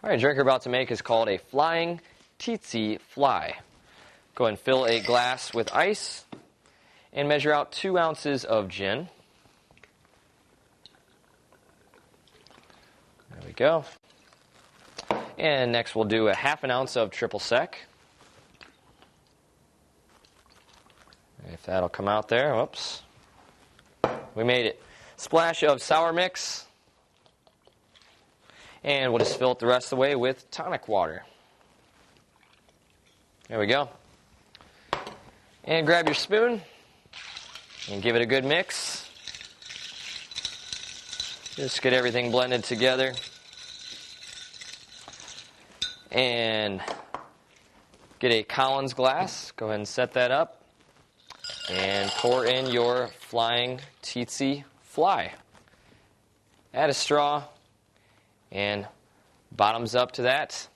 All right, drink we're about to make is called a Flying Teetsie Fly. Go ahead and fill a glass with ice and measure out 2 ounces of gin. There we go. And next we'll do a 1/2 ounce of triple sec. If that'll come out there, whoops. We made it. Splash of sour mix. And we'll just fill it the rest of the way with tonic water. There we go. And grab your spoon and give it a good mix. Just get everything blended together. And get a Collins glass. Go ahead and set that up. And pour in your Flying Teetsie Fly. Add a straw. And bottoms up to that.